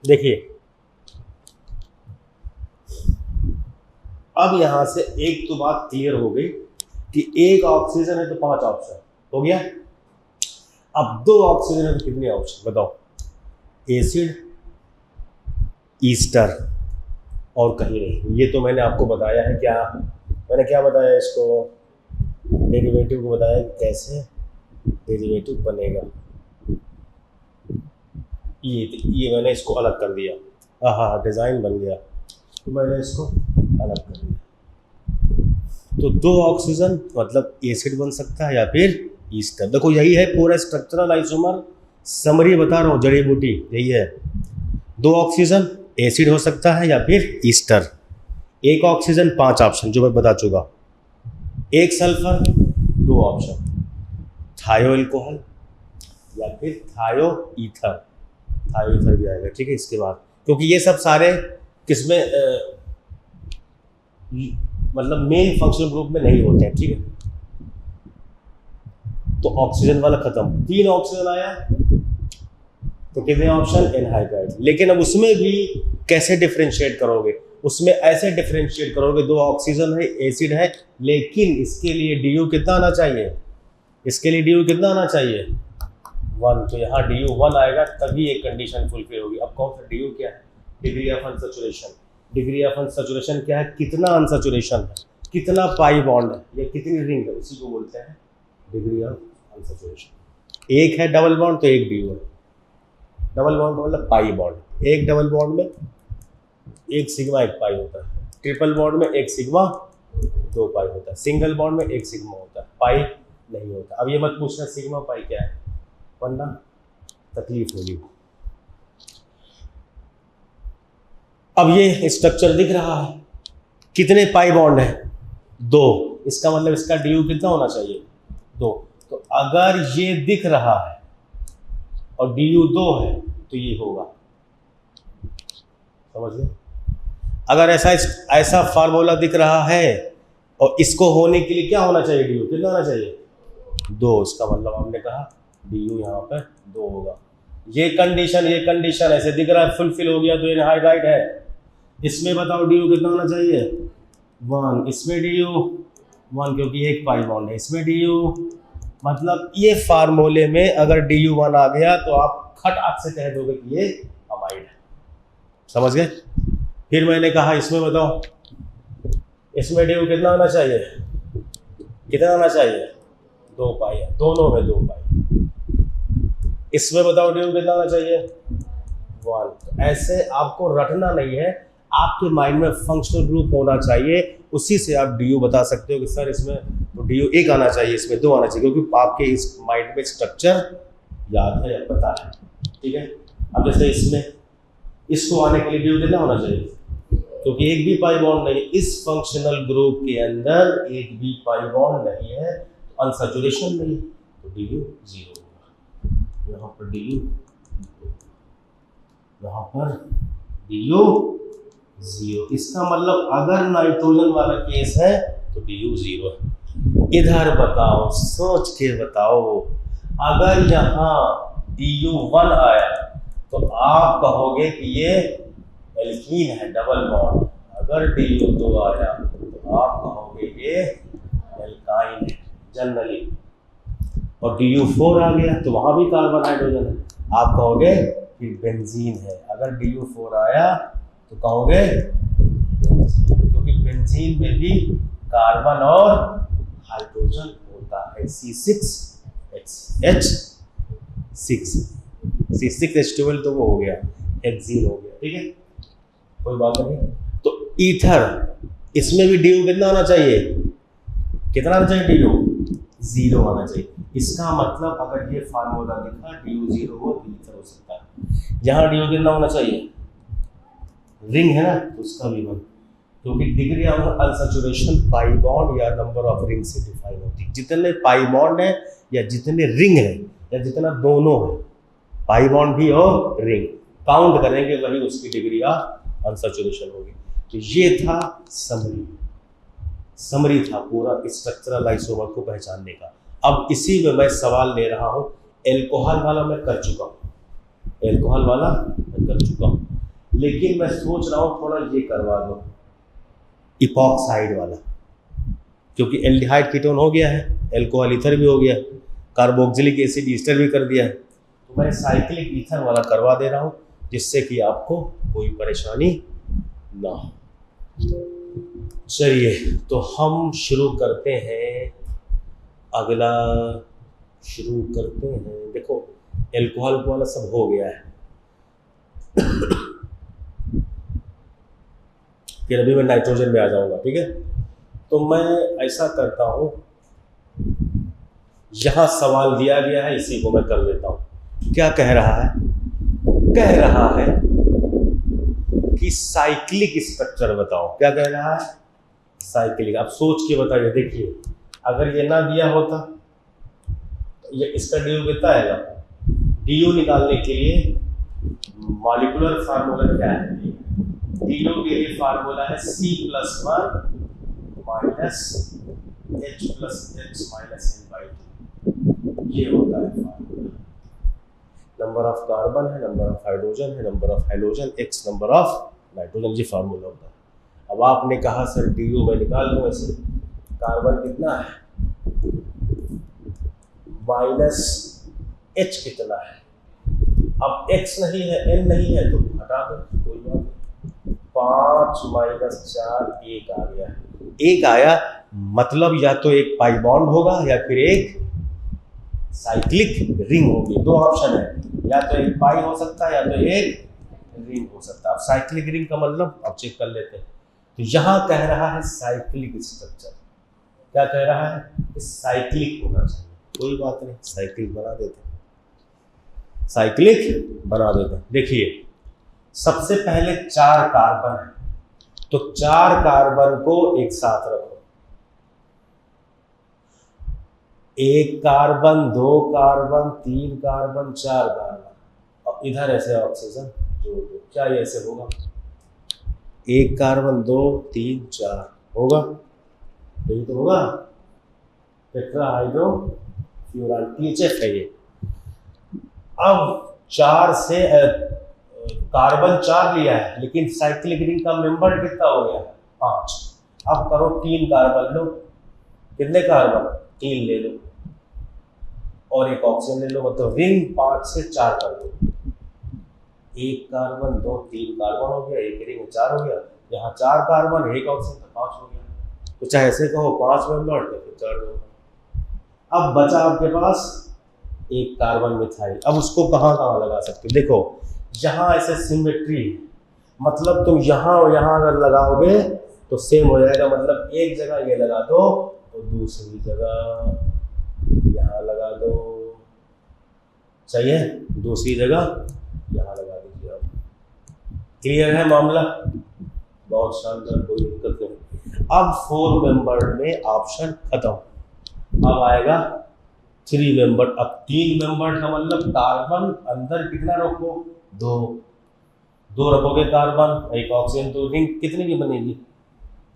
देखिए अब यहां से एक तो बात क्लियर हो गई कि एक ऑक्सीजन है तो 5 ऑप्शन हो गया। अब 2 ऑक्सीजन है तो कितने ऑप्शन बताओ? एसिड, ईस्टर और कहीं नहीं। ये तो मैंने आपको बताया है। क्या मैंने क्या बताया? इसको डेरिवेटिव को बताया कि कैसे डेरिवेटिव बनेगा। ये मैंने इसको अलग कर दिया। हाँ, डिज़ाइन बन गया तो मैंने इसको अलग कर दिया। तो 2 ऑक्सीजन मतलब एसिड बन सकता है या फिर ईस्टर। देखो यही है पूरा स्ट्रक्चरल आइसोमर समरी बता रहा हूँ, जड़ी बूटी यही है। 2 ऑक्सीजन एसिड हो सकता है या फिर ईस्टर। 1 ऑक्सीजन 5 ऑप्शन जो मैं बता चुका। 1 सल्फर 2 ऑप्शन, थायो एल्कोहल या फिर थायो ईथर। थायो ईथर भी आएगा, ठीक है। इसके बाद क्योंकि ये सब सारे किसमें मतलब मेन फंक्शनल ग्रुप में नहीं होते हैं, ठीक है। तो ऑक्सीजन वाला खत्म। 3 ऑक्सीजन आया तो कितने ऑप्शन? एनहाइड्राइड। लेकिन अब उसमें भी कैसे डिफरेंशिएट करोगे? उसमें ऐसे डिफरेंशिएट करोगे 2 ऑक्सीजन है, एसिड है, लेकिन इसके लिए डी कितना आना चाहिए? इसके लिए डी कितना आना चाहिए? 1। तो यहाँ डी 1 आएगा तभी एक कंडीशन फुलफिल होगी। अब कौन सा डी क्या है? Degree of unsaturation. Degree of unsaturation क्या है? कितना अनसैचुरेशन है, कितना पाई बॉन्ड है या कितनी रिंग है, उसी को बोलते हैं डिग्री ऑफ अनसैचुरेशन। एक है डबल बॉन्ड तो एक डी है। डबल बॉन्ड मतलब पाई बॉन्ड। एक डबल बॉन्ड में एक सिग्मा 1 पाई होता है। ट्रिपल बॉन्ड में एक सिग्मा 2 पाई होता है। सिंगल बॉन्ड में एक सिग्मा होता है, पाई नहीं होता। अब ये मत पूछना सिग्मा पाई क्या है, वरना तकलीफ होगी। अब ये स्ट्रक्चर दिख रहा है, कितने पाई बॉन्ड है? 2। इसका मतलब इसका डी कितना होना चाहिए? 2। तो अगर ये दिख रहा है और डी 2 है तो ये होगा, समझ गए? अगर ऐसा फार्मूला दिख रहा है और इसको होने के लिए क्या होना चाहिए? डी कितना होना चाहिए? 2। इसका मतलब हमने कहा डी यहाँ पर 2 होगा। ये कंडीशन ऐसे दिख रहा है फुलफिल हो गया तो ये हाइड्राइड है। इसमें बताओ डी कितना होना चाहिए? 1। इसमें डी 1 क्योंकि एक पाई बॉन्ड है। इसमें डी मतलब ये फार्मूले में अगर डी 1 आ गया तो आप खटाक से कह दोगे कि ये अमाइड है, समझ गए? फिर मैंने कहा इसमें बताओ, इसमें डी कितना होना चाहिए? कितना होना चाहिए? 2 पाई है, दोनों में 2 पाई। इसमें बताओ डी कितना होना चाहिए? 1। तो ऐसे आपको रटना नहीं है, आपके माइंड में फंक्शनल ग्रुप होना चाहिए, उसी से आप डी बता सकते हो कि सर इसमें तो डी 1 आना चाहिए, इसमें 2 आना चाहिए, क्योंकि आपके इस माइंड में स्ट्रक्चर याद है या पता है, ठीक है। अब जैसे इसमें इसको आने के लिए डी कितना होना चाहिए? क्योंकि एक भी पाई बॉन्ड नहीं, इस फंक्शनल ग्रुप के अंदर एक भी पाई बॉन्ड नहीं है, तो अनसैचुरेशन नहीं, तो डी 0 होगा। यहाँ पर डी, यहाँ पर डी 0। इसका मतलब अगर नाइट्रोजन वाला केस है तो डी 0 है। इधर बताओ, सोच के बताओ, अगर यहाँ डी 1 आया तो आप कहोगे कि ये एल्कीन है, डबल बॉन्ड। अगर डी 2 आया तो आप कहोगे ये एल्काइन है जनरली। और डी 4 आ गया तो वहां भी कार्बन हाइड्रोजन है, आप कहोगे फिर बेंजीन है। अगर डी 4 आया तो कहोगे बेंजीन, क्योंकि बेंजीन में भी कार्बन और हाइड्रोजन होता है। C6H6 तो वो हो गया, हेक्सीन हो गया, ठीक है, कोई बात नहीं। तो ईथर, इसमें भी डी कितना आना चाहिए? कितना आना चाहिए? डी 0 आना चाहिए। इसका मतलब अगर ये फार्मूला दिखा डी 0 हो तो ईथर हो सकता है। यहाँ डी कितना होना चाहिए? रिंग है ना, तो उसका भी 1, क्योंकि degree of unsaturation pi bond या नंबर ऑफ रिंग से डिफाइन होती है। जितने पाई बॉन्ड है या जितने रिंग है या जितना दोनों है, पाई बॉन्ड भी और रिंग काउंट करेंगे, वही उसकी डिग्री ऑफ अनसैचुरेशन होगी। तो ये था समरी था पूरा स्ट्रक्चरल आइसोमर को पहचानने का। अब इसी में मैं सवाल ले रहा हूँ, एल्कोहल वाला मैं कर चुका हूँ। एल्कोहल वाला मैं कर चुका हूँ, लेकिन मैं सोच रहा हूँ थोड़ा ये करवा दूँ इपॉक्साइड वाला, क्योंकि एल्डिहाइड कीटोन हो गया है, एल्कोहल ईथर भी हो गया, कार्बोक्सिलिक एसिड ईस्टर भी कर दिया है, तो मैं साइक्लिक ईथर वाला करवा दे रहा हूँ, जिससे कि आपको कोई परेशानी ना हो। चलिए तो हम शुरू करते हैं, अगला शुरू करते हैं। देखो एल्कोहल वाला सब हो गया है, फिर अभी मैं नाइट्रोजन में आ जाऊंगा, ठीक है। तो मैं ऐसा करता हूं, यहां सवाल दिया गया है, इसी को मैं कर लेता हूं। क्या कह रहा है? कह रहा है कि साइक्लिक स्ट्रक्चर बताओ। क्या कह रहा है? साइक्लिक। आप सोच के बताइए। देखिए अगर ये ना दिया होता तो ये इसका डी कितना आएगा? डी निकालने के लिए मॉलिक्यूलर फार्मूला क्या है? डी के लिए फार्मूला है C+1 minus H plus H minus N/2। ये होता है फार्मूला। नंबर ऑफ कार्बन है, नंबर ऑफ हाइड्रोजन है, number of hydrogen x number of nitrogen, ये फार्मूला होता है। अब आपने कहा सर डी मैं निकाल दूँ ऐसे, कार्बन कितना है माइनस H कितना है, अब x नहीं है n नहीं है तो हटा दो, कोई बात नहीं। 5 माइनस 4 1 आ गया, 1 आया मतलब या तो एक पाई बॉन्ड होगा या फिर एक साइक्लिक रिंग होगी। दो ऑप्शन है, या तो एक पाई हो सकता है या तो एक रिंग हो सकता है। अब साइक्लिक रिंग का मतलब अब चेक कर लेते हैं। तो यहां कह रहा है साइक्लिक स्ट्रक्चर। क्या कह रहा है? साइक्लिक होना चाहिए। कोई बात नहीं, साइक्लिक बना देते हैं, साइक्लिक बना देते हैं। देखिए सबसे पहले 4 कार्बन है, तो 4 कार्बन को एक साथ रखो, 1 कार्बन 2 कार्बन 3 कार्बन 4 कार्बन, और इधर ऐसे ऑक्सीजन जोड़ दो। क्या ये ऐसे होगा? 1 कार्बन 2 3 4 होगा, यही तो होगा। टेट्राहाइड्रोफ्यूरान THF है ये। अब 4 से कार्बन 4 लिया है, लेकिन साइक्लिक रिंग का मेंबर कितना हो गया? 5। अब करो 3 कार्बन लो, कितने कार्बन? 3 ले लो और एक ऑक्सीजन ले लो, मतलब रिंग 5 से 4 कर दो। 1 कार्बन 2 3 कार्बन हो गया, एक रिंग 4 हो गया। यहाँ 4 कार्बन 1 ऑक्सीजन तो 5 हो गया। तो चाहे ऐसे कहो 5 मेंबर तो फिर 4 मेंबर। अब बचा आपके पास 1 कार्बन मिथाइल। अब उसको कहाँ कहाँ लगा सकते हो? देखो यहाँ ऐसे सिमेट्री, मतलब तुम यहाँ और यहाँ अगर लगाओगे तो सेम हो जाएगा। मतलब एक जगह ये लगा दो तो दूसरी जगह यहाँ लगा दो, चाहिए दूसरी जगह यहाँ लगा दीजिए। अब क्लियर है मामला? बहुत शानदार, कोई दिक्कत नहीं। अब 4 मेंबर में ऑप्शन खत्म। अब आएगा 3 मेंबर। अब 3 मेंबर का मतलब कार्बन अंदर कितना रखो? 2 रखोगे कार्बन, एक ऑक्सीजन, तो रिंग कितने की बनेगी?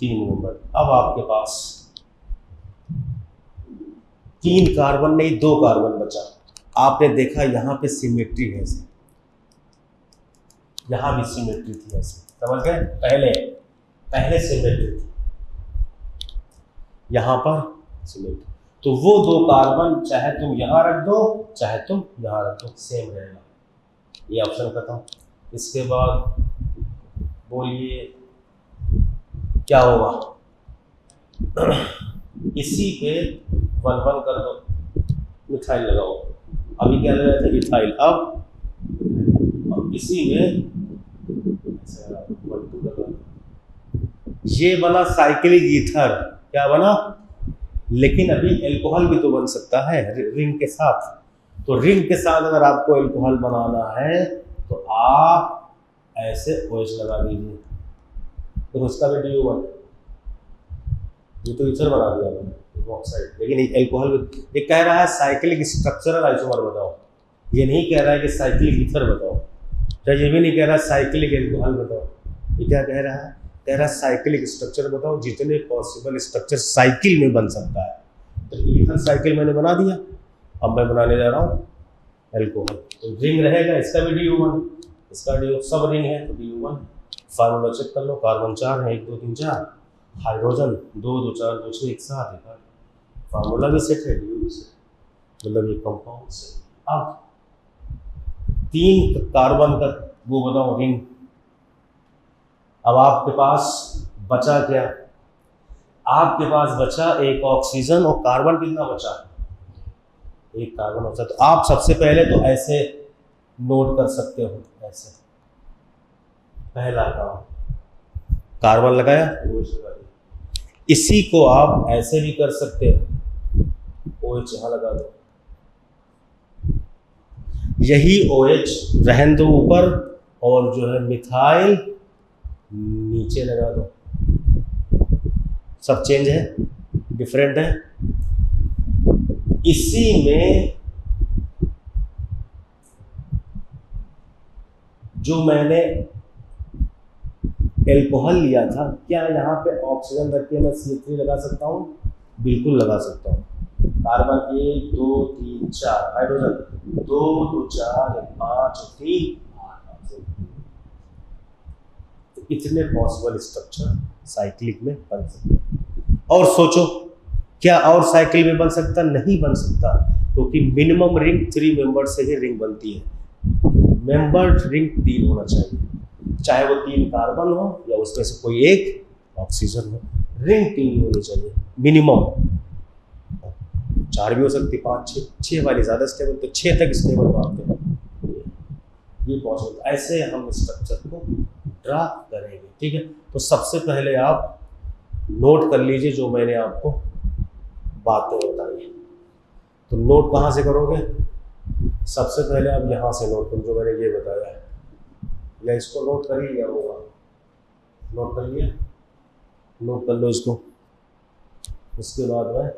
3 मेंबर। अब आपके पास 3 कार्बन नहीं 2 कार्बन बचा। आपने देखा यहाँ पे सिमेट्री है, यहाँ भी सिमेट्री थी, ऐसे समझ गए? पहले सिमेट्री थी, यहाँ पर सिमेट्री। तो वो 2 कार्बन चाहे तुम यहाँ रख दो चाहे तुम यहाँ रख दो, सेम रहेगा। ये ऑप्शन खत्म। इसके बाद बोलिए क्या होगा? इसी पे 1 1 कर दो, मिथाइल लगाओ। अभी क्या लगा था? इथाइल। अब इसी में 1 2 लगा, ये बना साइक्लिक ईथर। क्या बना? लेकिन अभी एल्कोहल भी तो बन सकता है रिंग के साथ। तो रिंग के साथ अगर आपको एल्कोहल बनाना है तो आप ऐसे OH लगा दीजिए, तो उसका भी DO1। ये तो ईथर बना दिया मैंने, ऑक्साइड। लेकिन एल्कोहल ये कह रहा है साइक्लिक स्ट्रक्चरल आइसोमर बताओ, ये नहीं कह रहा है कि साइक्लिक ईथर बताओ, चाहे ये भी नहीं कह रहा साइक्लिक एल्कोहल बताओ। ये क्या कह रहा है? कह रहा है साइक्लिक स्ट्रक्चर बताओ, जितने पॉसिबल स्ट्रक्चर साइकिल में बन सकता है। तो ईथर साइकिल मैंने बना दिया, अब मैं बनाने जा रहा हूँ एल्कोहल, तो रिंग रहेगा, इसका भी DO1, इसका DO, सब रिंग है तो DO1। फार्मूला चेक कर लो, कार्बन 4 है, 1 2 3 4, हाइड्रोजन 2 2 4 2 6 एक साथ है, फार्मूला भी सेट है, DO भी सेट, मतलब ये कंपाउंड से। अब 3 कार्बन का वो बताओ रिंग। अब आपके पास बचा क्या? आपके पास बचा एक ऑक्सीजन और कार्बन कितना बचा? एक कार्बन बचा। तो आप सबसे पहले तो ऐसे नोट कर सकते हो, ऐसे पहला काम, कार्बन लगाया, OH लगा दिया। इसी को आप ऐसे भी कर सकते हो, OH यहां लगा दो, यही OH रहन दो ऊपर, और जो है मिथाइल नीचे लगा दो। सब चेंज है, डिफरेंट है। इसी में जो मैंने एल्कोहल लिया था, क्या यहाँ पे ऑक्सीजन रख के मैं CH3 लगा सकता हूँ? बिल्कुल लगा सकता हूँ। Carbon 1 2 3 4, hydrogen 2 2 4 5 3 8। तो इतने पॉसिबल स्ट्रक्चर साइक्लिक में बन सकते हैं। और सोचो, क्या और साइकिल में बन सकता? नहीं बन सकता, क्योंकि मिनिमम रिंग 3 मेंबर से ही रिंग बनती है। मेंबर्ड रिंग 3 होना चाहिए, चाहे वो 3 कार्बन हो या उसमें से कोई एक ऑक्सीजन हो, रिंग 3 होनी चाहिए मिनिमम। 4 भी हो सकती, 5 6, 6 वाली ज़्यादा स्टेबल, तो 6 तक स्टेबल मानते हैं, ये पॉसिबल। ऐसे हम स्ट्रक्चर को ड्रा करेंगे, ठीक है। तो सबसे पहले आप नोट कर लीजिए जो मैंने आपको बातें बताई। तो नोट कहाँ से करोगे? सबसे पहले आप यहाँ से नोट करो, जो मैंने ये बताया है, या इसको नोट कर ही लिया होगा, नोट कर लिया, नोट कर लो इसको। उसके बाद मैं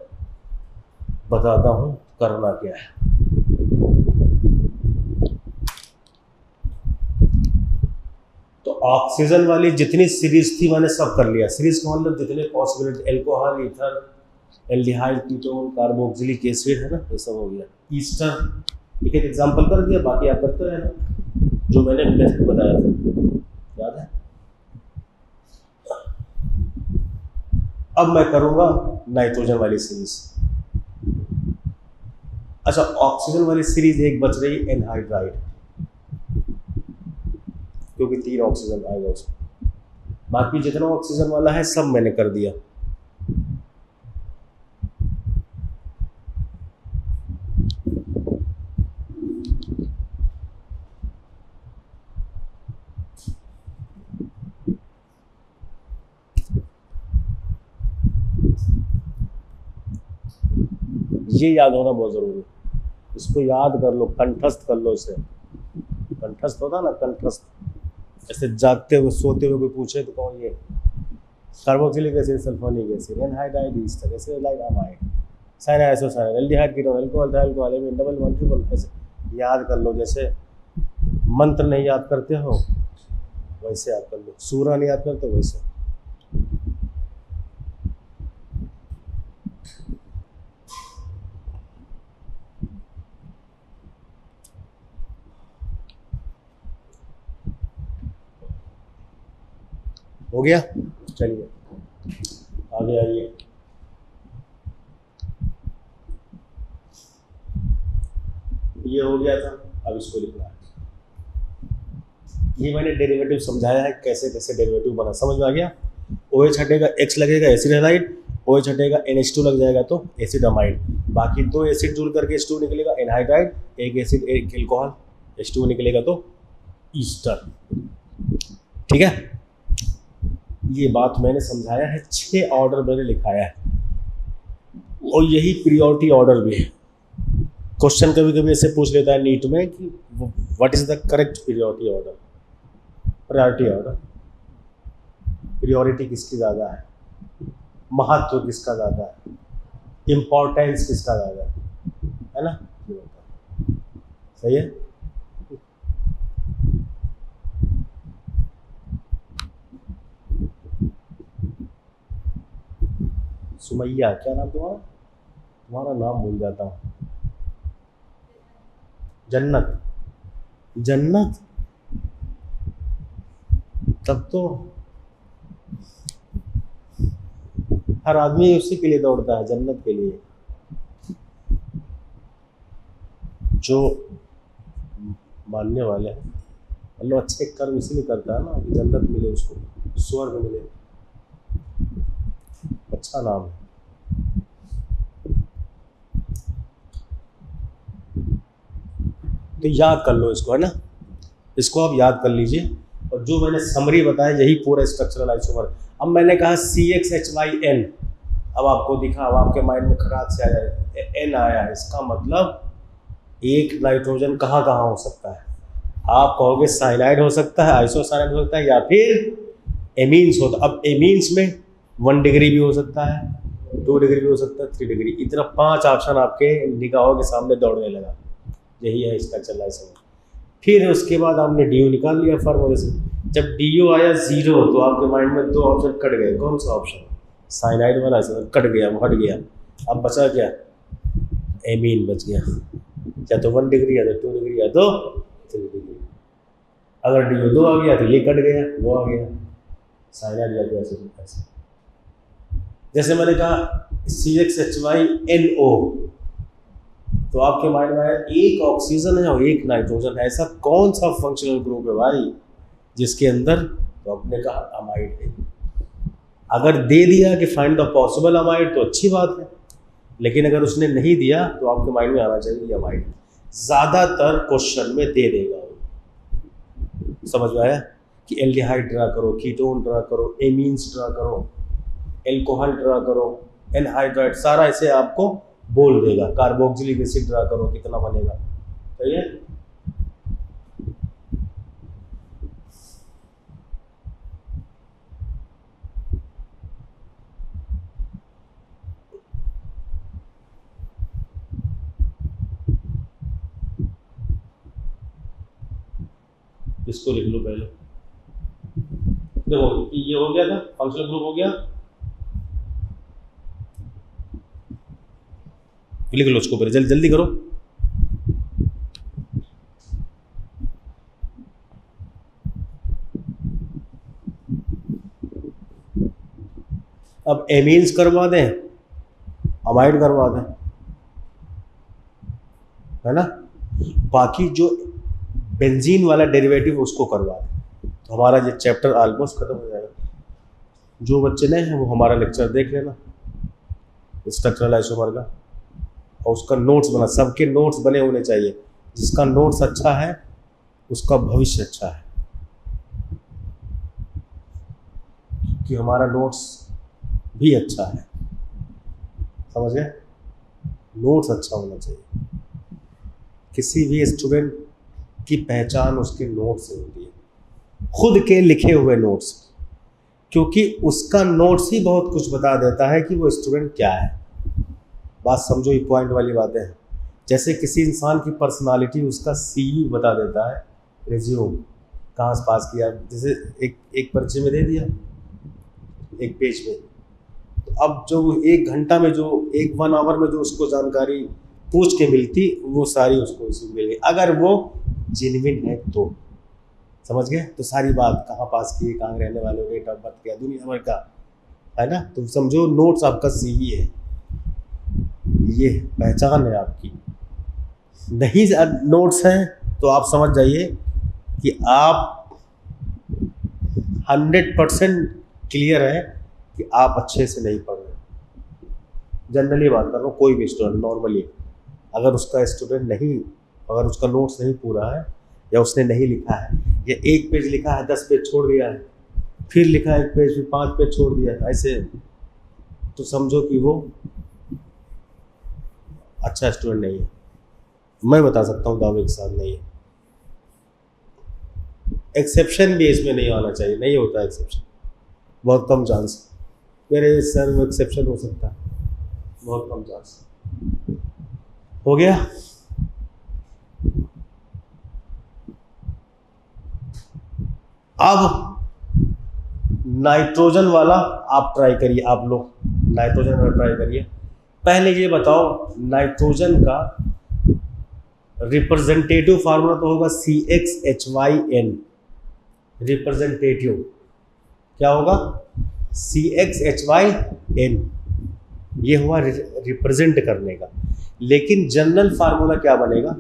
बताता हूँ करना क्या है। तो ऑक्सीजन वाली जितनी सीरीज थी मैंने सब कर लिया। सीरीज का मतलब जितने possibility, alcohol, ether, aldehyde, ketone, carboxylic acid है ना, ये सब हो गया। ईस्टर एक एग्जांपल कर दिया, बाकी आप करते रहना जो मैंने मेथड बताया था, याद है। अब मैं करूंगा नाइट्रोजन वाली सीरीज। अच्छा, ऑक्सीजन वाली सीरीज एक बच रही, एनहाइड्राइड, क्योंकि 3 ऑक्सीजन आएगा उसमें। बाकी जितना ऑक्सीजन वाला है सब मैंने कर दिया। ये याद होना बहुत जरूरी है, इसको याद कर लो, कंठस्थ कर लो इसे। कंठस्थ होता ना, कंठस्थ, ऐसे जागते हुए सोते हुए कोई पूछे तो कहो ये carboxylic acid, sulphonic acid, anhydride, ester, acetyl amide, cyanide isocyanide, aldehyde, ketone, alcohol, thioalcohol, amine, double bond, triple, ऐसे याद कर लो। जैसे मंत्र नहीं याद करते हो वैसे याद कर लो, सूरा नहीं याद करते वैसे। हो गया, चलिए आगे आइए। ये हो गया था, अब इसको लिखना है। ये मैंने डेरिवेटिव समझाया है, कैसे कैसे डेरिवेटिव बना, समझ में आ गया। OH हटेगा, X लगेगा, एसिड हाइड, OH हटेगा, NH2 लग जाएगा तो एसिड अमाइड। बाकी 2 एसिड जुड़ करके H2 निकलेगा, एनहाइड्राइड, एक एसिड एक एल्कोहल, H2 निकलेगा तो ईस्टर, ठीक है। ये बात मैंने समझाया है, 6 ऑर्डर मैंने लिखाया है, और यही प्रियोरिटी ऑर्डर भी है। क्वेश्चन कभी कभी ऐसे पूछ लेता है नीट में कि what is the correct priority order, priority order. Priority किसकी ज़्यादा है, महत्व किसका ज़्यादा है, इम्पोर्टेंस किसका ज़्यादा है ना, सही है। सुमैया, क्या नाम तुम्हारा? तुम्हारा नाम भूल जाता हूँ। जन्नत, जन्नत, तब तो हर आदमी उसी के लिए दौड़ता है, जन्नत के लिए। जो मानने वाले हैं, अल्लाह अच्छे कर्म इसलिए करता है ना कि जन्नत मिले उसको, स्वर्ग मिले, अच्छा नाम है। तो याद कर लो इसको, है ना, इसको आप याद कर लीजिए। और जो मैंने समरी बताया यही पूरा स्ट्रक्चरल आइसोमर। अब मैंने कहा CXHYN, अब आपको दिखा, अब आपके माइंड में खराब से आया, N आया है, इसका मतलब एक नाइट्रोजन कहाँ कहाँ हो सकता है। आप कहोगे साइनाइड हो सकता है, आइसोसाइनाइड हो सकता है, या फिर एमीन्स होता। अब एमीन्स में 1 डिग्री भी हो सकता है, 2 डिग्री भी हो सकता है, 3 डिग्री, इतना 5 ऑप्शन आपके निगाहों के सामने दौड़ने लगा। यही है स्ट्रक्चरल आइसोमर। फिर उसके बाद आपने DO निकाल लिया फार्मूले से। जब DO आया 0 तो आपके माइंड में 2 ऑप्शन कट गए। कौन सा ऑप्शन? साइनाइड वाला कट गया, वो हट गया। अब बचा क्या? एमीन बच गया, या तो 1 डिग्री, या तो 2 डिग्री, या तो 3 डिग्री। अगर DO 2 आ गया तो ये कट गया, वो आ गया, साइनाइड या तो ऐसे। जैसे मैंने कहा CXHYNO, तो आपके माइंड में आया एक ऑक्सीजन है और एक नाइट्रोजन है, ऐसा कौन सा फंक्शनल ग्रुप है भाई जिसके अंदर? तो आपने कहा अमाइड है। अगर दे दिया कि फाइंड द पॉसिबल अमाइड तो अच्छी बात है, लेकिन अगर उसने नहीं दिया तो आपके माइंड में आना चाहिए अमाइड। ज़्यादातर क्वेश्चन में दे देगा वो। समझ में आया कि एल्डिहाइड ड्रा करो, कीटोन ड्रा करो, एमीन्स ड्रा करो, एल्कोहल ड्रा करो, एनहाइड्राइड, सारा ऐसे आपको बोल देगा। कार्बोक्सिलिक एसिड ड्रा करो, कितना बनेगा, सही है। इसको लिख लो पहले। देखो ये हो गया था, फंक्शनल ग्रुप हो गया, लिख लो उसको पहले, जल्दी जल्दी करो। अब एमीन्स करवा दें, अमाइड करवा दें, है ना, बाकी जो बेंजीन वाला डेरिवेटिव उसको करवा दें, तो हमारा ये चैप्टर ऑलमोस्ट खत्म हो जाएगा। जो बच्चे नए हैं वो हमारा लेक्चर देख लेना स्ट्रक्चरल आइसोमर का, और उसका नोट्स बना, सबके नोट्स बने होने चाहिए। जिसका नोट्स अच्छा है उसका भविष्य अच्छा है, कि हमारा नोट्स भी अच्छा है, समझ गए। नोट्स अच्छा होना चाहिए। किसी भी स्टूडेंट की पहचान उसके नोट्स से होती है, खुद के लिखे हुए नोट्स, क्योंकि उसका नोट्स ही बहुत कुछ बता देता है कि वो स्टूडेंट क्या है। बात समझो, ये पॉइंट वाली बातें हैं। जैसे किसी इंसान की पर्सनालिटी उसका CV बता देता है, रिज्यूम कहाँ से पास किया। जैसे एक पर्चे में दे दिया, एक पेज में, तो अब जो 1 घंटा में, जो 1 आवर में जो उसको जानकारी पूछ के मिलती, वो सारी उसको मिल गई। अगर वो जेन्युइन है तो, समझ गए। तो सारी बात, कहाँ पास किए, कहाँ रहने वाले, डेट ऑफ बर्थ क्या, दुनिया भर का, है ना। तो समझो नोट्स आपका CV है, ये पहचान है आपकी। नहीं नोट्स हैं तो आप समझ जाइए कि आप 100% क्लियर है कि आप अच्छे से नहीं पढ़ रहे। जनरली बात कर रहा हूँ, कोई भी स्टूडेंट नॉर्मली, अगर उसका स्टूडेंट नहीं, अगर उसका नोट्स नहीं पूरा है, या उसने नहीं लिखा है, या 1 पेज लिखा है 10 पेज छोड़ दिया है, फिर लिखा है 1 पेज, फिर 5 पेज छोड़ दिया है, ऐसे, तो समझो कि वो अच्छा स्टूडेंट नहीं है। मैं बता सकता हूँ दावे के साथ नहीं है। एक्सेप्शन भी इसमें नहीं आना चाहिए, नहीं होता एक्सेप्शन, बहुत कम चांस। मेरे सर में एक्सेप्शन हो सकता है, बहुत कम चांस। हो गया। अब नाइट्रोजन वाला आप ट्राई करिए, आप लोग नाइट्रोजन वाला ट्राई करिए। पहले ये बताओ नाइट्रोजन का रिप्रेजेंटेटिव फार्मूला तो होगा CXHYN, रिप्रेजेंटेटिव क्या होगा CXHYN, ये हुआ रिप्रेजेंट करने का। लेकिन जनरल फार्मूला क्या बनेगा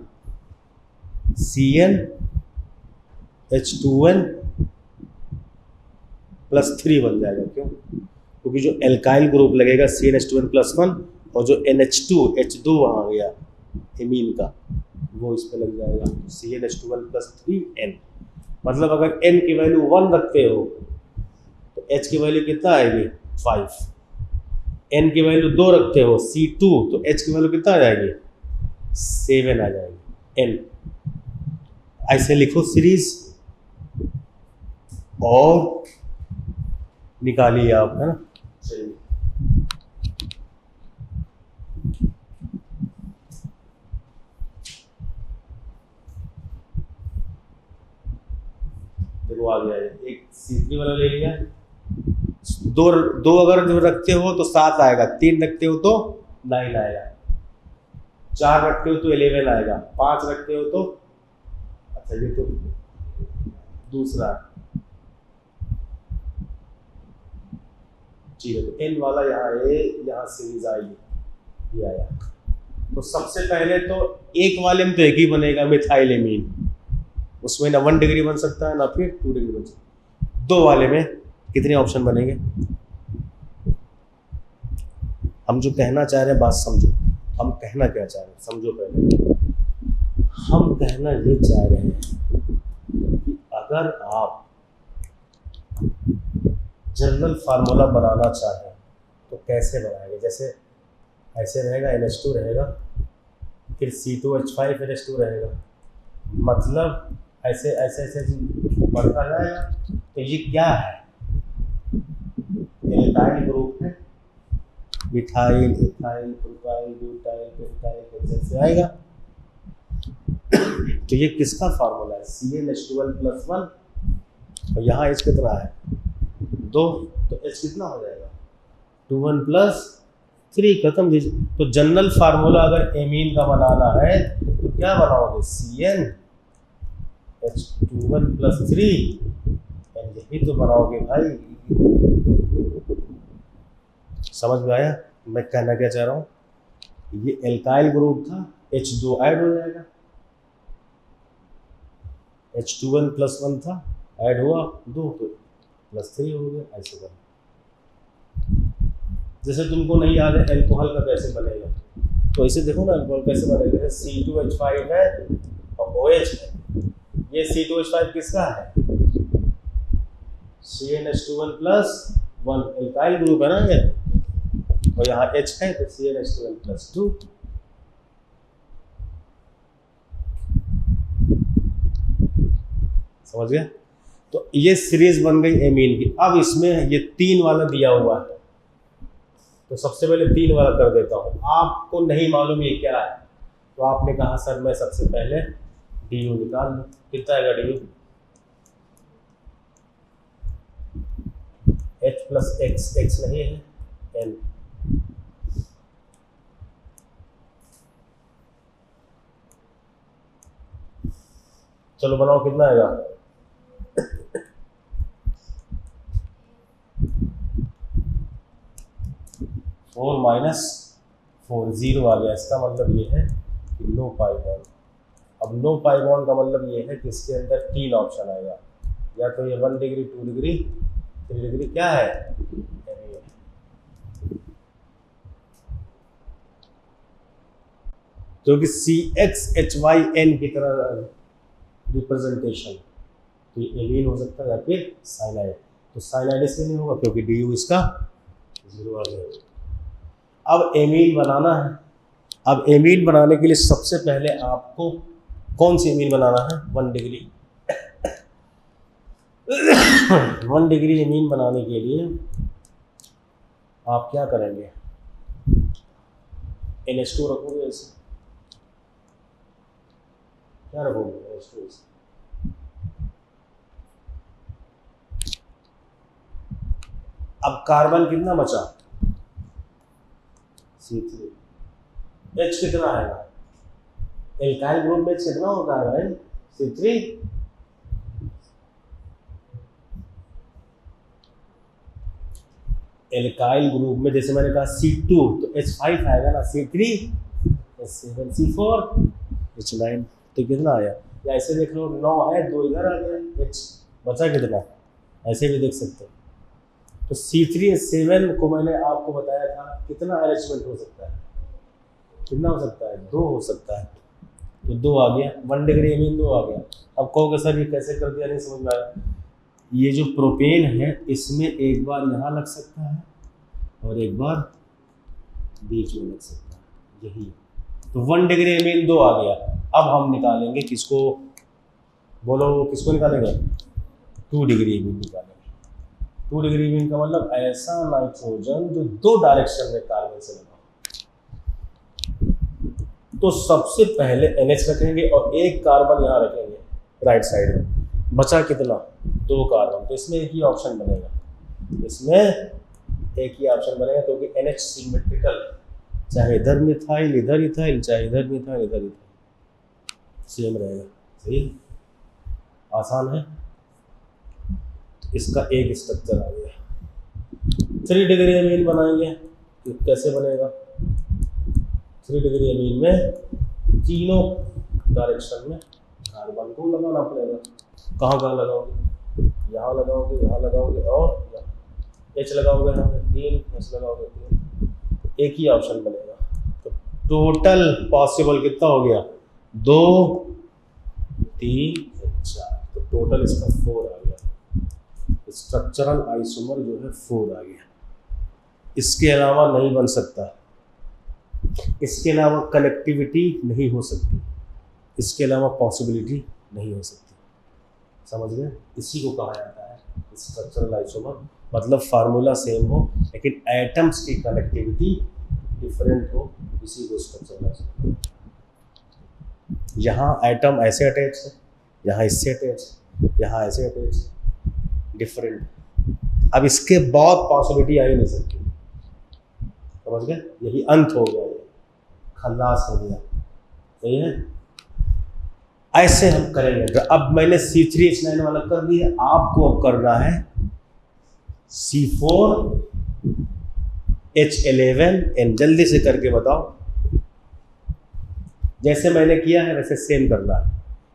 CnH2n +3 बन जाएगा। क्यों? क्योंकि जो एल्काइल ग्रुप लगेगा CnH2n+1 और जो NH2 H2 वहाँ गया एमीन का वो इस पे लग जाएगा CnH2n+3n। मतलब अगर n की वैल्यू 1 रखते हो तो h की वैल्यू कितना आएगी 5, n की वैल्यू 2 रखते हो C2 तो h की वैल्यू कितना आ जाएगी 7 आ जाएगी n। ऐसे लिखो सीरीज और निकालिए आप, है ना। चलिए देखो आ गया एक C3 वाला ले लिया, दो अगर जो रखते हो तो 7 आएगा, 3 रखते हो तो 9 आएगा, 4 रखते हो तो 11 आएगा, 5 रखते हो तो अच्छा ये तो दूसरा ठीक है। तो n वाला यहाँ यहाँ सीरीज आएगी, ये आया। तो सबसे पहले तो एक वाले में तो एक ही बनेगा मिथाइल एमीन, उसमें ना 1 डिग्री बन सकता है ना फिर 2 डिग्री बन सकता है। 2 वाले में कितने ऑप्शन बनेंगे? हम जो कहना चाह रहे हैं बात समझो, हम कहना क्या चाह रहे हैं समझो। पहले हम कहना ये चाह रहे हैं कि अगर आप जनरल फार्मूला बनाना चाहें तो कैसे बनाएंगे? जैसे ऐसे रहेगा NH2 रहेगा, फिर C2H5NH2 रहेगा, मतलब ऐसे ऐसे ऐसे बढ़ता जाएगा। तो ये क्या है? एल्काइल ग्रुप है, methyl ethyl propyl butyl pentyl ऐसे आएगा। तो ये किसका फार्मूला है? CnH2n+1 और यहाँ H कितना है 2, तो H कितना हो जाएगा 2n+3 खत्म। तो जनरल फार्मूला अगर एमीन का बनाना है तो क्या बनाओगे CnH2n+3 यही तो बनाओगे भाई। समझ में आया मैं कहना क्या चाह रहा हूँ? ये एल्काइल ग्रुप था, H2 ऐड हो जाएगा, H2n+1 था ऐड हुआ 2 तो +3 हो गया। ऐसे कर, जैसे तुमको नहीं याद है अल्कोहल का कैसे बनेगा तो ऐसे देखो ना अल्कोहल कैसे बनेगा। जैसे C2H5 है और OH है, ये C2H5 किसका है CnH2n+1 एल्काइल ग्रुप है ना ये, और यहाँ H है तो CnH2n+2। समझ गया? तो ये सीरीज बन गई एमीन की। अब इसमें ये 3 वाला दिया हुआ है तो सबसे पहले 3 वाला कर देता हूँ। आपको नहीं मालूम ये क्या है तो आपने कहा सर मैं सबसे पहले DU निकाल लूँ। कितना आएगा DU? H+X, X नहीं है N। चलो बनाओ कितना आएगा 4 - 4 0 आ गया। इसका मतलब ये है कि नो पाई बॉन्ड। अब नो पाई बॉन्ड का मतलब ये है कि इसके अंदर 3 ऑप्शन आएगा, या तो ये 1 डिग्री 2 डिग्री 3 डिग्री क्या है क्योंकि CXHYN की तरह रिप्रेजेंटेशन तो ये एमीन हो सकता है या फिर साइनाइड। तो साइनाइड इसलिए नहीं होगा क्योंकि DU इसका 0 आ गया। अब एमीन बनाना है। अब एमीन बनाने के लिए सबसे पहले आपको कौन सी एमीन बनाना है 1 डिग्री 1 डिग्री एमीन बनाने के लिए आप क्या करेंगे NH2 रखोगे ऐसे, क्या रखोगे NH2 ऐसे। अब कार्बन कितना बचा C3, H कितना आएगा एल्काइल ग्रुप में कितना होता है भाई? C3। एल्काइल ग्रुप में जैसे मैंने कहा C2 तो H5 आएगा ना, C3 H7 C4 H9, तो कितना आया? या ऐसे देख लो 9 है, 2 इधर आ गया, H बचा कितना, ऐसे भी देख सकते हो। तो C3 H7 को मैंने आपको बताया था कितना अरेंजमेंट हो सकता है, कितना हो सकता है? 2 हो सकता है, तो 2 आ गया, 1 डिग्री अमीन 2 आ गया। अब कहोगे सर ये कैसे कर दिया, नहीं समझ में आया। ये जो प्रोपेन है इसमें एक बार यहाँ लग सकता है और एक बार बीच में लग सकता है, यही। तो 1 डिग्री अमीन 2 आ गया। अब हम निकालेंगे किसको, बोलो किसको निकालेंगे? 2 डिग्री अमीन निकालेंगे। 2 डिग्री अमीन का मतलब ऐसा नाइट्रोजन जो 2 डायरेक्शन में कार्बन से लगा। तो सबसे पहले NH रखेंगे और एक कार्बन यहाँ रखेंगे राइट साइड में, बचा कितना? 2 कार्बन। तो इसमें एक ही ऑप्शन बनेगा, इसमें एक ही ऑप्शन बनेगा क्योंकि NH सिमेट्रिकल, चाहे इधर मिथाइल इधर इथाइल, चाहे इधर मिथाइल इधर इथाइल, सेम रहेगा। सही, आसान है। इसका एक स्ट्रक्चर आ गया। 3 डिग्री अमीन बनाएंगे तो कैसे बनेगा? 3 डिग्री अमीन में तीनों डायरेक्शन में कार्बन को लगाना पड़ेगा। कहाँ कहाँ लगाओगे? यहाँ लगाओगे, यहाँ लगाओगे और H लगाओगे, यहाँ 3 H लगाओगे 3, एक ही ऑप्शन बनेगा। तो टोटल पॉसिबल कितना हो गया? 2 3 4, तो टोटल इसका 4 आ गया। स्ट्रक्चरल आइसोमर जो है 4 आ गया। इसके अलावा नहीं बन सकता, इसके अलावा कनेक्टिविटी नहीं हो सकती, इसके अलावा पॉसिबिलिटी नहीं हो सकती। समझ गए? इसी को कहा जाता है स्ट्रक्चरल आइसोमर। मतलब फार्मूला सेम हो लेकिन एटम्स की कनेक्टिविटी डिफरेंट हो, इसी को स्ट्रक्चरल आइसोमर। यहाँ एटम ऐसे अटैच है, यहाँ इससे अटैच, यहाँ ऐसे अटैच, डिफरेंट। अब इसके बाद पॉसिबिलिटी आ ही नहीं सकती। समझ गए? यही अंत हो गया, ये खल्लास हो गया। सही है? ऐसे हम करेंगे। अब मैंने C3H9 वाला कर दिया, आपको अब करना है C4H11N। जल्दी से करके बताओ। जैसे मैंने किया है वैसे सेम करना है।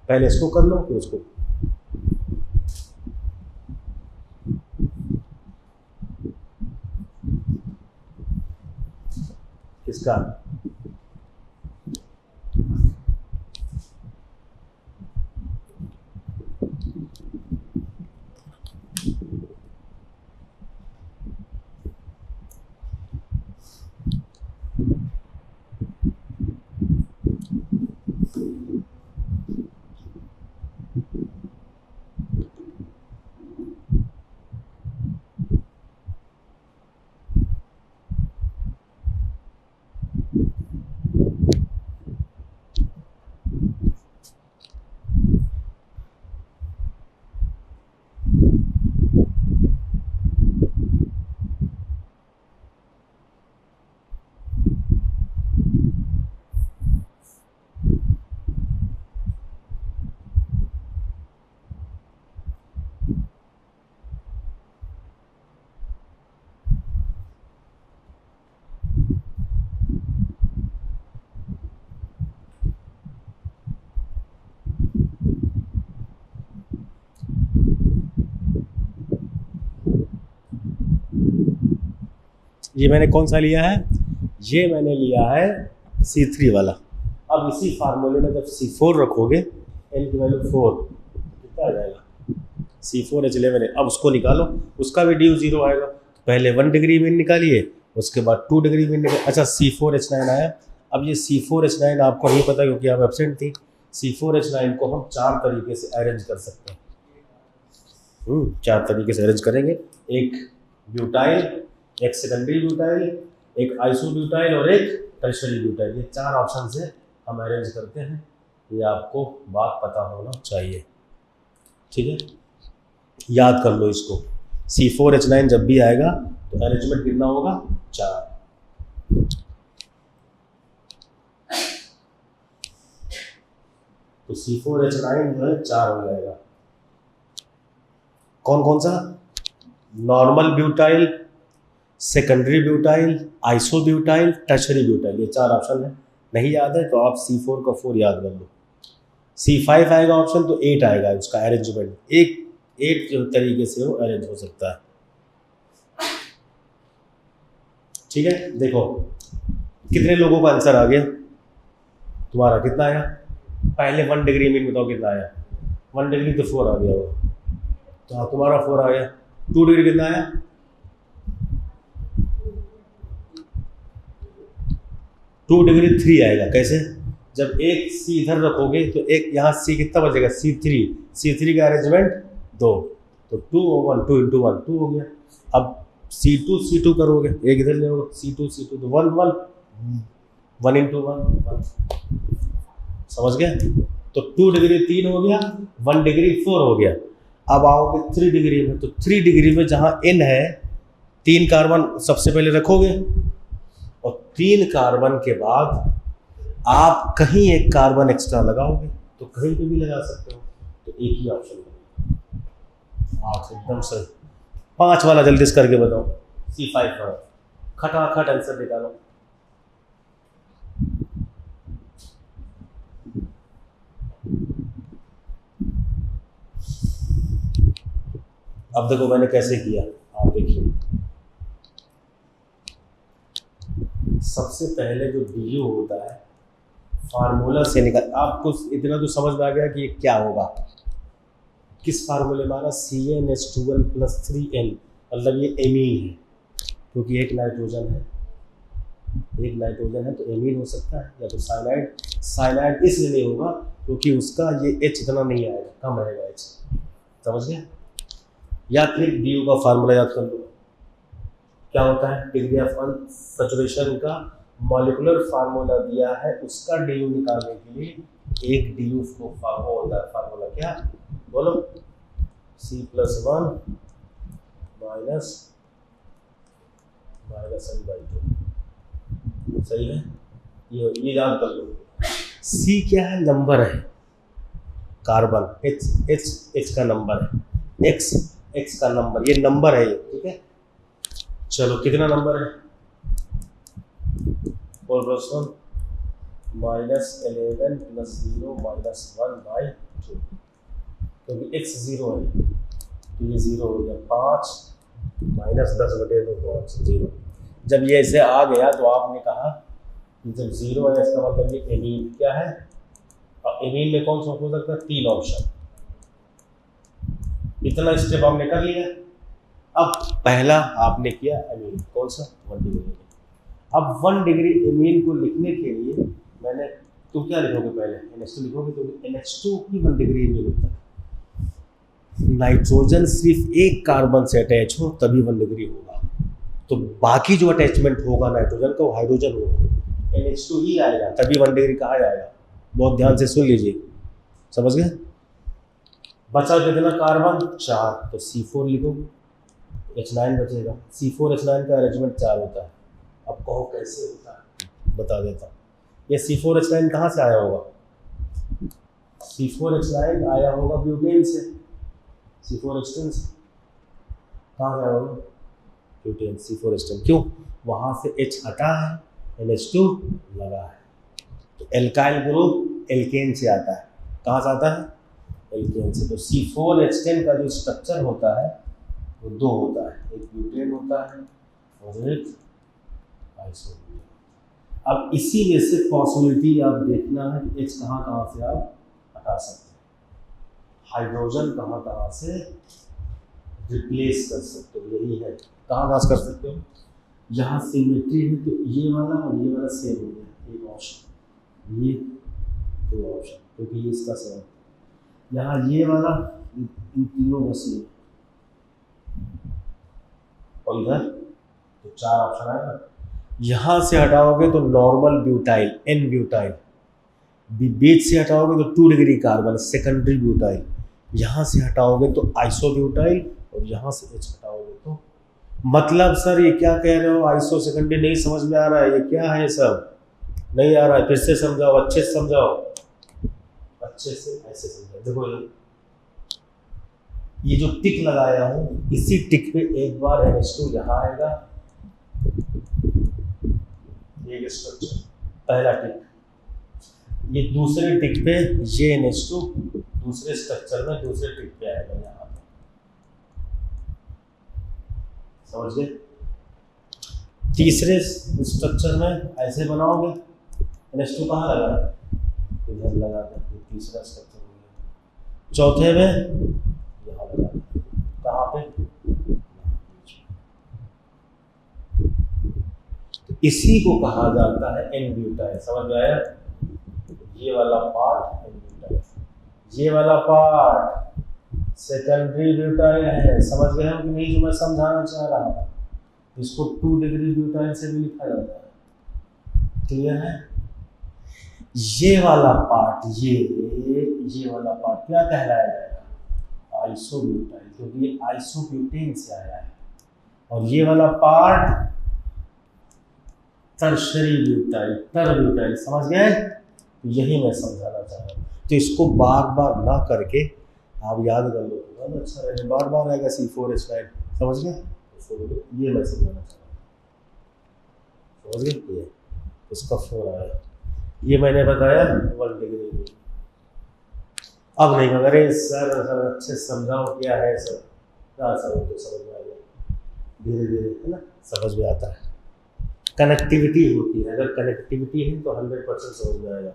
पहले इसको कर लो फिर उसको। किसका? ये मैंने कौन सा लिया है? ये मैंने लिया है C3 वाला। अब इसी फार्मूले में जब C4 रखोगे, N की वैल्यू 4, कितना आ जाएगा? C4H11। अब उसको निकालो, उसका भी ड्यू 0 आएगा। पहले 1 डिग्री मीन निकालिए, उसके बाद 2 डिग्री मीन निकालिए। अच्छा, C4H9 आया। अब ये C4H9 आपको नहीं पता क्योंकि आप एब्सेंट थी। C4H9 को हम 4 तरीके से अरेंज कर सकते हैं। 4 तरीके से अरेंज करेंगे। एक ब्यूटाइल, एक सेकेंडरी ब्यूटाइल, एक आइसोब्यूटाइल और एक टर्शियरी ब्यूटाइल। ये 4 ऑप्शन से हम अरेंज करते हैं। ये आपको बात पता होना चाहिए। ठीक है, याद कर लो इसको। C4H9 जब भी आएगा तो अरेंजमेंट कितना होगा? 4। तो C4H9 जो है 4 हो जाएगा। कौन कौन सा? Normal butyl, secondary butyl, isobutyl, tertiary butyl, ये 4 ऑप्शन है। नहीं याद है तो आप C4 का 4 याद कर लो। C5 आएगा ऑप्शन तो 8 आएगा उसका अरेंजमेंट। एक जो तरीके से वो अरेंज हो सकता है। ठीक है, देखो कितने लोगों का आंसर आ गया? तुम्हारा कितना आया? पहले 1 डिग्री में बताओ कितना आया? 1 डिग्री तो 4 आ गया वो, तो हाँ तुम्हारा 4 आ गया। 2 डिग्री कितना आया? 2 डिग्री 3 आएगा। कैसे? जब एक C इधर रखोगे तो एक यहाँ C कितना बचेगा? C3 का अरेंजमेंट 2, तो 2 और 1, 2 इंटू 1 2 हो गया। अब C2 करोगे, एक इधर ले C2 तो 1 इंटू 1 समझ गए? तो 2 डिग्री 3 हो गया, 1 डिग्री 4 हो गया। अब आओगे 3 डिग्री में, तो 3 डिग्री में जहाँ N है 3 कार्बन सबसे पहले रखोगे, और 3 कार्बन के बाद आप कहीं एक कार्बन एक्स्ट्रा लगाओगे, तो कहीं पे भी लगा सकते हो, तो एक ही ऑप्शन है। आप एकदम सही। 5 वाला जल्दी से करके बताओ। C5 का खटाखट आंसर निकालो। अब देखो मैंने कैसे किया, आप देखिए। सबसे पहले जो DU होता है फार्मूला से निकाल, आपको इतना तो समझ में आ गया कि ये क्या होगा। किस फार्मूले में आ रहा? CnH2n + 3n, मतलब ये एमीन है, क्योंकि एक नाइट्रोजन है तो एमीन हो सकता है, या तो साइनाइड इसलिए नहीं होगा क्योंकि उसका ये H इतना नहीं आएगा, कम रहेगा H। समझ गए? या फिर DU का फार्मूला याद कर लो। क्या होता है? डिग्री ऑफ अनसैचुरेशन का मॉलिक्यूलर फार्मूला दिया है, उसका DU निकालने के लिए एक DU को होता है फार्मूला। क्या बोलो? C+1 -n/2। सही है, ये याद कर लो। C क्या है? नंबर है, कार्बन। H का नंबर है, X का नंबर, ये नंबर है ये। ठीक है, चलो कितना नंबर है? 4+1 -11 + 0 -1/2, क्योंकि X 0 है तो ये 0 हो गया। 5 -10/2 5 0। जब ये ऐसे आ गया तो आपने कहा कि जब 0 है इसका मतलब ये एमीन क्या है, और एमीन में कौन सा हो सकता है? 3 ऑप्शन। इतना स्टेप आपने कर लिया। अब पहला आपने किया एमीन, कौन सा? 1 डिग्री। अब 1 डिग्री एमीन को लिखने के लिए मैंने, तुम क्या लिखोगे? पहले NH2 लिखोगे, तो NH2 की 1 डिग्री एमीन होता है। नाइट्रोजन सिर्फ एक कार्बन से अटैच हो तभी 1 डिग्री होगा, तो बाकी जो अटैचमेंट होगा नाइट्रोजन का वो हाइड्रोजन होगा, NH2 ही आएगा, तभी 1 डिग्री कहा जाएगा। बहुत ध्यान से सुन लीजिए, समझ गए? बचा कितना कार्बन? 4, तो C4 लिखो, H9 बचेगा। C4H9 का अरेंजमेंट 4 होता है। अब कहो कैसे होता है, बता देता हूँ। ये C4H9 कहाँ से आया होगा? C4H9 आया होगा ब्यूटेन से। C4H10 से कहाँ से आया होगा? ब्यूटेन। C4H10 क्यों? वहाँ से H हटा है, NH2 लगा है, तो एल्काइल ग्रुप एल्केन से आता है। कहाँ से आता है? एल्केन से। तो C4H10 का जो स्ट्रक्चर होता है वो 2 होता है, एक ब्यूटेन होता है और एक आइसोब्यूटेन। अब इसी में से पॉसिबिलिटी आप देखना है कि H कहाँ से आप हटा सकते हैं, हाइड्रोजन कहाँ से रिप्लेस कर सकते हो, यही है। कहाँ से कर सकते हो? यहाँ सिमेट्री है तो ये वाला और ये वाला सेम हो गया, एक ऑप्शन, ये 2 ऑप्शन, क्योंकि ये इसका सेम। यहाँ ये वाला इन तीनों का सेम, और इधर तो 4 ऑप्शन आएगा। यहाँ से हटाओगे तो नॉर्मल ब्यूटाइल, N ब्यूटाइल, बीच से हटाओगे तो 2 डिग्री कार्बन, सेकेंडरी ब्यूटाइल, यहाँ से हटाओगे तो आइसोब्यूटाइल, और यहाँ से H हटाओगे तो, मतलब सर ये क्या कह रहे हो? आइसो सेकेंडरी नहीं समझ में आ रहा है, ये क्या है? सब नहीं आ रहा है, फिर से समझाओ, अच्छे से समझाओ, अच्छे से ऐसे समझा। देखो ये जो टिक लगाया हूँ, इसी टिक पे एक बार NH2 यहाँ आएगा, एक स्ट्रक्चर पहला टिक, ये दूसरे टिक पे ये NH2 दूसरे स्ट्रक्चर में दूसरे टिक पे आएगा यहाँ पे, समझ गए। तीसरे स्ट्रक्चर में ऐसे बनाओगे, NH2 कहाँ लगा है, इधर लगा दे, तीसरा स्ट्रक्चर हो गया। चौथे में यहाँ लगा दे, कहाँ पे, तो इसी को कहा जाता है N-ब्यूटाइल। समझ में आया, ये वाला पार्ट N-ब्यूटाइल, ये वाला पार्ट सेकेंडरी ब्यूटाइल है। समझ गए हम कि नहीं, जो मैं समझाना चाह रहा हूँ। इसको 2 डिग्री ब्यूटाइल से भी लिखा जाता है, क्लियर है। ये वाला पार्ट, ये वाला पार्ट क्या कहलाया जाएगा, आइसोब्यूटाइल, क्योंकि ये आइसोब्यूटेन से आया है। और ये वाला पार्ट टर्शरी ब्यूटाइल, टरब्यूटाइल। समझ गए, यही मैं समझाना चाह रहा हूँ। तो इसको बार बार ना करके आप याद कर लो, बहुत अच्छा रहेगा। बार बार आएगा C4H9, समझ गए। ये मैं समझाना चाह रहा हूँ, समझ गए। ये इसका 4 आया, ये मैंने बताया 1 डिग्री। अब नहीं अगर सर अच्छे समझाओ क्या है सर, क्या सर तो समझ में आएगा धीरे धीरे, है ना, समझ में आता है। कनेक्टिविटी होती है, अगर कनेक्टिविटी है तो 100% समझ में आएगा,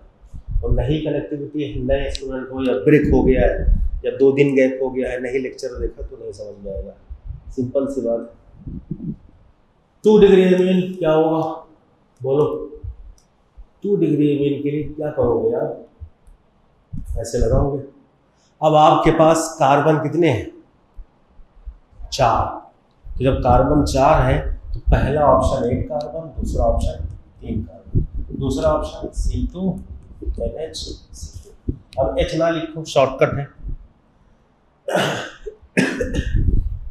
और नहीं कनेक्टिविटी है, नए स्टूडेंट हो या ब्रेक हो गया है या 2 दिन गैप हो गया है, नहीं लेक्चर देखा तो नहीं समझ में आएगा। सिंपल सी बात। 2 डिग्री मीन क्या होगा, बोलो। 2 डिग्री मीन के लिए क्या करोगे आप, ऐसे लगाओगे। अब आपके पास कार्बन कितने हैं, 4। तो जब कार्बन 4 है तो पहला ऑप्शन 1 कार्बन, दूसरा ऑप्शन 3 कार्बन, दूसरा ऑप्शन C2NH2। अब H ना लिखो, शॉर्टकट है।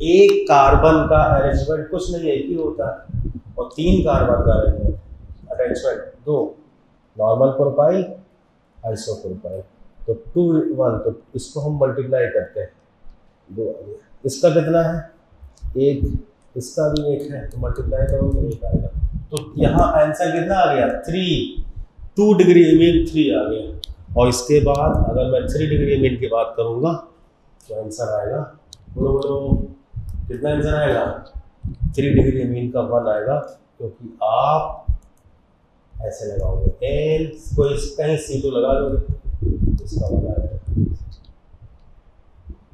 एक कार्बन का अरेंजमेंट कुछ नहीं, एक ही होता है, और 3 कार्बन का अरेंजमेंट 2, नॉर्मल प्रोपाइल, आइसोप्रोपाइल। तो 2 1, तो इसको हम मल्टीप्लाई करते हैं, 2 आ गया। इसका कितना है, 1, इसका भी 1 है, तो मल्टीप्लाई करोगे 1 आएगा। तो यहाँ आंसर कितना आ गया, 3। 2 डिग्री मीन 3 आ गया। और इसके बाद अगर मैं 3 डिग्री मीन की बात करूँगा तो आंसर आएगा, बोलो बोलो कितना आंसर आएगा, 3 डिग्री मीन का 1 आएगा, क्योंकि आप ऐसे लगाओगे, एन कोई कहीं C2 लगा दोगे, इसका 1 आएगा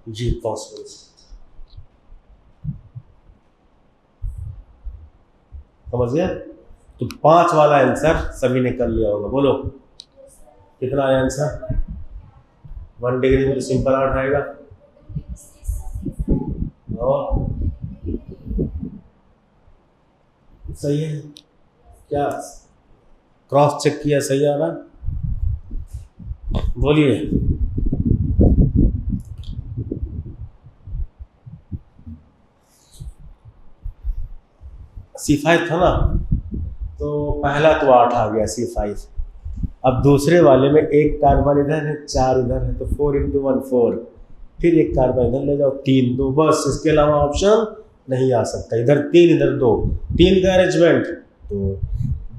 जी, पॉसिबल। समझ गया। तो 5 वाला आंसर सभी ने कर लिया होगा, बोलो कितना आया आंसर। 1 डिग्री में तो सिंपल 8 आएगा, और सही है क्या, क्रॉस चेक किया, सही आ रहा, बोलिए। C5 था ना, तो पहला तो 8 आ गया C5। अब दूसरे वाले में 1 कार्बन इधर है, 4 इधर है, तो 4 × 1 4, फिर 1 कार्बन इधर ले जाओ, 3 2, बस। इसके अलावा ऑप्शन नहीं आ सकता। इधर 3 इधर 2, 3 का अरेंजमेंट, तो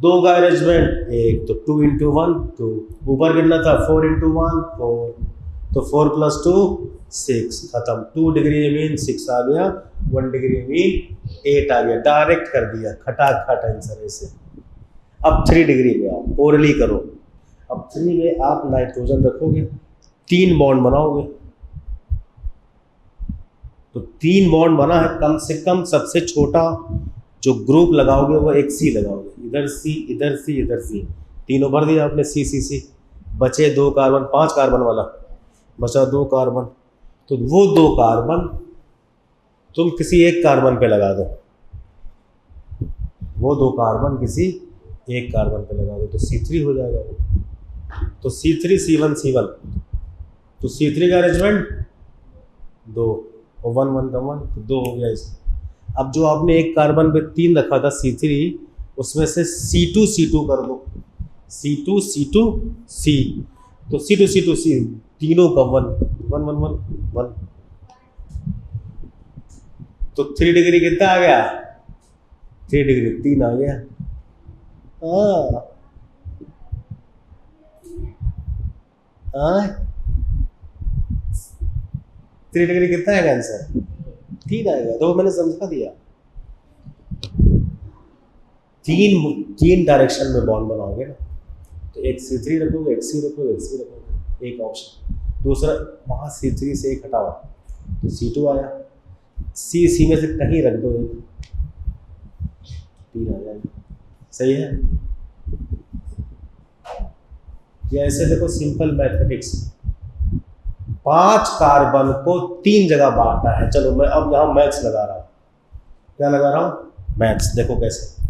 2 का अरेंजमेंट 1, तो 2 × 1 2, ऊपर गिनना था 4 × 1 4, तो 4 + 2 6, खत्म। 2 डिग्री मीन 6 आ गया, 1 डिग्री मीन 8 आ गया, डायरेक्ट कर दिया, खटाखट आंसर ऐसे। अब 3 डिग्री में आप ओरली करो। अब 3 में आप नाइट्रोजन रखोगे, 3 बॉन्ड बनाओगे, तो 3 बॉन्ड बना है, कम से कम सबसे छोटा जो ग्रुप लगाओगे वो एक C लगाओगे, इधर C इधर C इधर C, तीनों भर दिया आपने C। बचे 2 कार्बन, 5 कार्बन वाला बचा 2 कार्बन, तो वो 2 कार्बन तुम किसी एक कार्बन पे लगा दो, वो 2 कार्बन किसी एक कार्बन पे लगा दो, तो C3 हो जाएगा वो। तो C3 C1 C1, तो C3 का अरेंजमेंट 2, और 1 1 का 1, तो 2 हो गया इसका। अब जो आपने एक कार्बन पे 3 रखा था C3, उसमें से C2 C2 कर दो, C2 C2 C, तो C2 तीनों का 1 1 1 1 1, तो 3 डिग्री कितना आ गया? 3 डिग्री 3 आ गया। हाँ 3 डिग्री कितना आएगा आंसर? 3 आएगा। तो मैंने समझा दिया। तीन डायरेक्शन में बॉन्ड बनाओगे ना, तो एक C3 रखोगे, एक C रखोगे, एक C रखोगे, एक ऑप्शन। दूसरा वहाँ C3 से एक हटाओ तो C2 आया, C में से कहीं रख दो, 3 आ जाएगा। सही है? ये ऐसे देखो, सिंपल मैथमेटिक्स। 5 कार्बन को 3 जगह बांटना है। चलो मैं अब यहाँ मैथ्स लगा रहा हूँ। क्या लगा रहा हूँ? मैथ्स। देखो कैसे।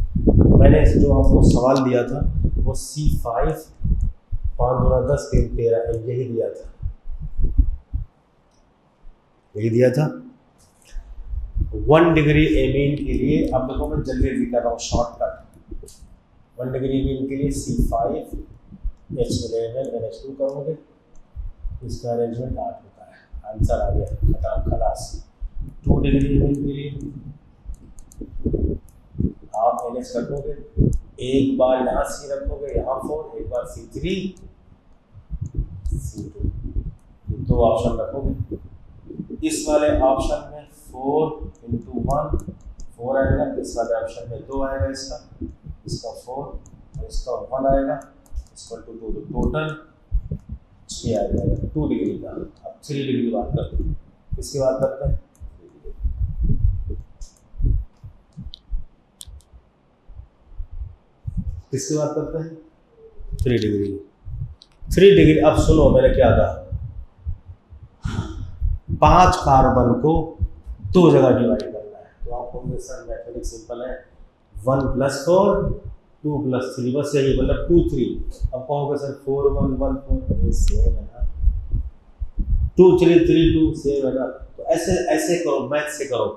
मैंने जो आपको सवाल दिया था वो C5 5 गुना 10 3 13 यही दिया था। 1 डिग्री एमीन के लिए, अब देखो मैं जल्दी जल्दी कर रहा हूँ शॉर्टकट। 1 डिग्री एमीन के लिए C5 H11 NH2 करोगे, इसका अरेंजमेंट 8 होता है। आंसर आ गया, खत्म, खलास। 2 डिग्री एमीन के लिए आप NH रखोगे, एक बार यहाँ C रखोगे, यहाँ 4, एक बार C3 C2, 2 ऑप्शन रखोगे। इस वाले ऑप्शन में 4 × 1 4 आएगा, इस वाले ऑप्शन में 2 आएगा, इसका 4 और इसका 1 आएगा, इसका 2 तो टोटल 6 आ जाएगा 2 डिग्री का। अब 3 डिग्री बात करते हैं। किसकी बात करते हैं? किसकी बात करते हैं? 3 डिग्री। 3 डिग्री। अब सुनो मैंने क्या कहा, 5 कार्बन को 2 जगह डिवाइड करना है। तो आपको सर मैथमेटिक्स सिंपल है, 1 + 4 2 + 3, बस यही, मतलब 2 3। अब कहोगे सर 4 1 1 4, सेम है ना, 2 3 3 2 सेम है ना। तो ऐसे ऐसे करो, मैथ से करो।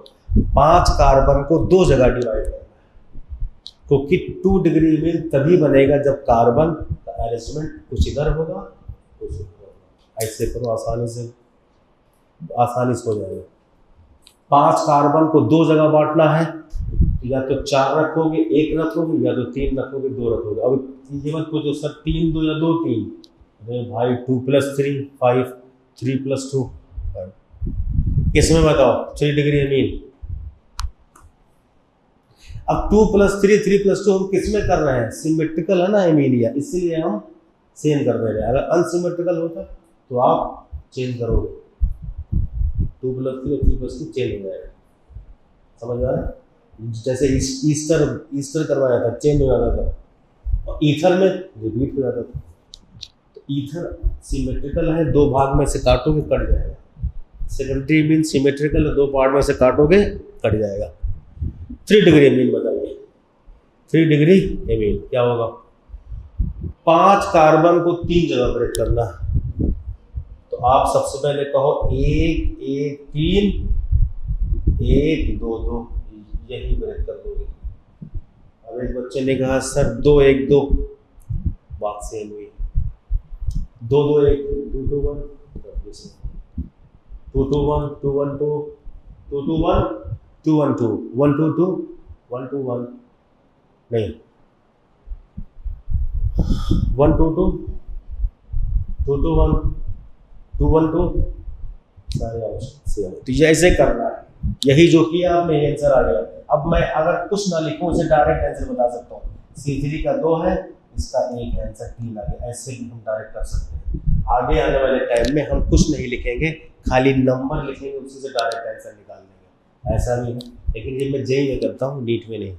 5 कार्बन को 2 जगह डिवाइड करना है, क्योंकि 2 डिग्री में तभी बनेगा जब कार्बन का अरेंजमेंट कुछ इधर होगा कुछ इधर होगा। ऐसे करो, आसानी से हो जाएगा। 5 कार्बन को 2 जगह बांटना है, या तो 4 रखोगे, 1 रखोगे, या तो 3 रखोगे, 2 रखोगे। अब ये मत पूछो सर 3 2 या 2 3। अरे भाई 2 + 3 5, 3 + 2 5। इसमें बताओ 3 डिग्री एमीन। अब 2 + 3 3 + 2 हम किस में कर रहे हैं? सिमेट्रिकल है ना एमीनिया, इसीलिए हम सेम कर दे रहे हैं। अगर अनसिमेट्रिकल होता तो आप चेंज करोगे, 2 + 3 3 + 2 चेंज हो जाएगा। समझ आ रहा है? जैसे ईस्टर करवाया था, चेंज हो जाता था, और ईथर में रिपीट हो जाता था। तो ईथर सिमेट्रिकल है, 2 भाग में से काटोगे कट जाएगा। सेकेंडरी मीन सिमेट्रिकल है, 2 पार्ट में से काटोगे कट जाएगा। 3 डिग्री एमीन बताइए। 3 डिग्री एमीन क्या होगा? 5 कार्बन को 3 जगह ब्रेक करना। तो आप सबसे पहले कहो 1 1 3 1 2 2, यही ब्रेक कर दोगे। अब एक बच्चे ने कहा सर 2 1 2, बात सेम हुई। 2 2 1 2 2 1, 2 2 1 2 1 2 2 2 1 2 1 2 1 2 2 1 2 1, नहीं 1 2 2 2 2 1 2 1 2, सारे ऑप्शन सेम। तो ये ऐसे करना है, यही जो किया आपने आंसर आ गया। अब मैं अगर कुछ ना लिखूं, उसे डायरेक्ट आंसर बता सकता हूँ। C3 का 2 है, इसका 1 है, आंसर 3 आ गया। ऐसे भी हम डायरेक्ट कर सकते हैं। आगे आने वाले टाइम में हम कुछ नहीं लिखेंगे, खाली नंबर लिखेंगे, उसी से डायरेक्ट आंसर निकाल लेंगे। ऐसा भी है, लेकिन ये मैं जेईई में करता हूँ, नीट में नहीं।